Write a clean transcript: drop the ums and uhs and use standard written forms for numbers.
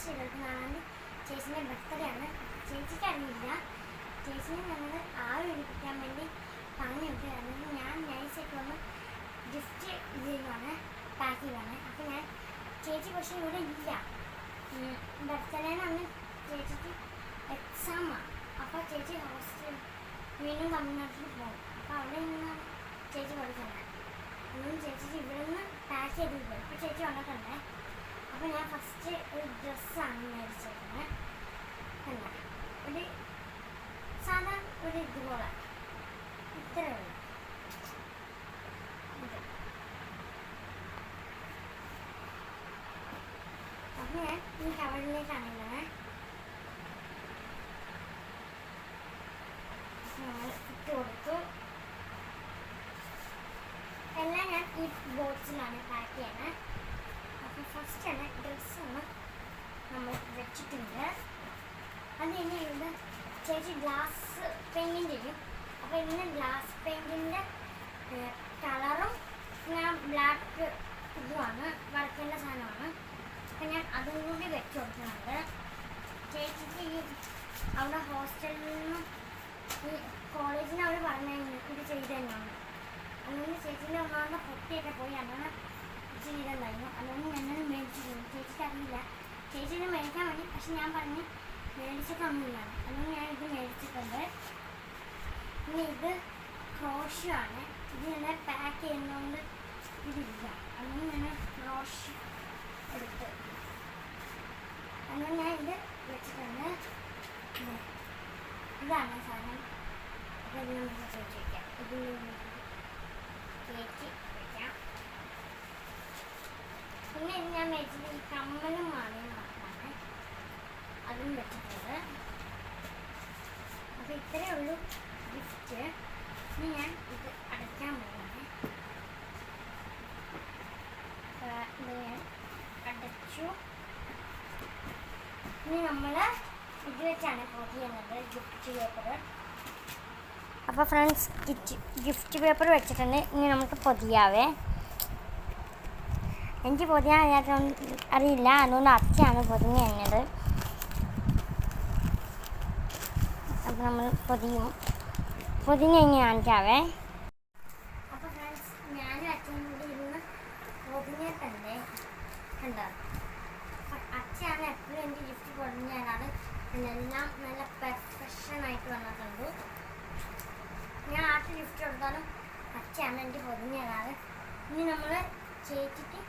August 24 ചേച്ചിൻ്റെ birthday ആണ്. ചേച്ചിക്ക് അറിയില്ല. ചേച്ചിനെ ഞങ്ങൾ ആവി പിടിപ്പിക്കാൻ വേണ്ടി പറഞ്ഞിട്ട് അല്ലെങ്കിൽ ഞാൻ നൈസായിട്ട് വന്ന് ഗിഫ്റ്റ് ചെയ്യുവാണ്, പാക്ക് ചെയ്യുവാണ്. അപ്പോൾ ഞാൻ ചേച്ചി പക്ഷേ ഇവിടെ ഇല്ല. ബർത്ത്ഡേന്ന് ചേച്ചിക്ക് എക്സാമാണ്. അപ്പോൾ ചേച്ചി ഹോസ്റ്റൽ വീണ്ടും തമിഴ്നാട്ടിൽ പോകും. അപ്പോൾ അവിടെ നിന്നാണ് ചേച്ചി പഠിക്കുന്നത്. അതുകൊണ്ട് ചേച്ചിക്ക് ഇവിടെ നിന്ന് പാക്ക് ചെയ്ത് പോയി. ഇപ്പോൾ ചേച്ചി വന്നിട്ടുണ്ട്. അപ്പോൾ ഞാൻ ഫസ്റ്റ് ഒരു ഡ്രസ്സാണ് മേടിച്ചേക്കുന്നത്. അല്ല, ഒരു സാധാ ഒരു ഇതുപോലെ ഇത്രയേ ഉള്ളൂ. അപ്പോൾ ഞാൻ ഈ കവറിലേക്കാണ് ഇടുന്നത്. നമ്മൾ ഇട്ട് കൊടുത്തു. എല്ലാം ഞാൻ ഈ ബോക്സിലാണ് പാക്ക് ചെയ്യുന്നത്. അപ്പോൾ ഫസ്റ്റ് തന്നെ ഡ്രസ്സൊന്ന് നമ്മൾ വെച്ചിട്ടുണ്ട്. അത് കഴിഞ്ഞ് ഇവിടെ ചേച്ചി ഗ്ലാസ് പെയിൻറ്റിങ് ചെയ്യും. അപ്പോൾ ഇന്ന് ഗ്ലാസ് പെയിൻറ്റിൻ്റെ കളറും ഞാൻ ബ്ലാക്ക് ഇതുമാണ് വരയ്ക്കേണ്ട സാധനമാണ്. അപ്പം ഞാൻ അതും കൂടി വെച്ച് കൊടുക്കുന്നുണ്ട്. ചേച്ചിക്ക് ഈ അവിടെ ഹോസ്റ്റലിൽ നിന്നും ഈ കോളേജിൽ അവർ പറഞ്ഞായിരുന്നു ഇത് ചെയ്ത് തന്നെയാണ്. അതുകൊണ്ട് ചേച്ചീൻ്റെ ഒന്നാമത്തെ പൊട്ടിയൊക്കെ പോയി അങ്ങനെ ചെയ്തിട്ടുണ്ടായിരുന്നു. അതുകൊണ്ട് ഞങ്ങൾ മേടിച്ചിട്ടുണ്ട്. ചേച്ചിക്ക് അറിയില്ല. ചേച്ചിനെ മേടിക്കാൻ വേണ്ടി പക്ഷെ ഞാൻ പറഞ്ഞ് മേടിച്ചിട്ടൊന്നുമില്ല. അതുകൊണ്ട് ഞാൻ ഇത് മേടിച്ചിട്ടുണ്ട്. ഇനി ഇത് ക്രോഷ്യാണ്. ഇത് ഞാൻ പാക്ക് ചെയ്യുന്നതുകൊണ്ട് ഇതില്ല. അതുകൊണ്ട് ഞാൻ ക്രോഷ് എടുത്ത് അങ്ങനെ ഞാൻ ഇത് വെച്ചിട്ടുണ്ട്. ഇതാണ് സാധനം. അപ്പോൾ ഇത് നമുക്ക് ചേച്ചി വയ്ക്കാം. ഇതിൽ കേക്ക് വയ്ക്കാം. പിന്നെ ഇത് ഞാൻ മേടിച്ചത് ഈ കമ്മലും മാലയും മാത്രമാണ്. അതും വെച്ചിട്ടുണ്ട്. അപ്പോൾ ഇത്രയേ ഉള്ളൂ ഗിഫ്റ്റ്. ഇനി ഞാൻ ഇത് അടയ്ക്കാൻ പോകുന്നത്. ഇത് ഞാൻ അടച്ചു. ഇനി നമ്മൾ ഇത് വെച്ചാണ് പൊതിയുന്നത് ഗിഫ്റ്റ് പേപ്പർ. അപ്പോൾ ഫ്രണ്ട്സ് ഗിഫ്റ്റ് പേപ്പർ വെച്ചിട്ടുണ്ട്. ഇനി നമുക്ക് പൊതിയാവേ. എനിക്ക് പൊതിയാൻ അറിയില്ല. അതുകൊണ്ട് അച്ഛയാണ് പൊതിഞ്ഞ് കഴിഞ്ഞത്. അപ്പോൾ നമ്മൾ പൊതിഞ്ഞ് കഴിഞ്ഞ് കാണിക്കാവേ. അപ്പോൾ ഫ്രണ്ട്സ് ഞാനും അച്ഛനും കൂടി ഇരുന്ന് പൊതിഞ്ഞിട്ടുണ്ട്. കണ്ടോ? അച്ഛയാണ് എപ്പോഴും എനിക്ക് ഗിഫ്റ്റ് പൊതിഞ്ഞ് തരാറ്. എല്ലാം നല്ല പെർഫെക്ഷനായിട്ട് വന്നിട്ടുണ്ട്. ഞാൻ ആർക്ക് ഗിഫ്റ്റ് കൊടുത്താലും അച്ഛയാണ് എനിക്ക് പൊതിഞ്ഞ് തരാറ്. ഇനി നമ്മൾ ചേച്ചിക്ക്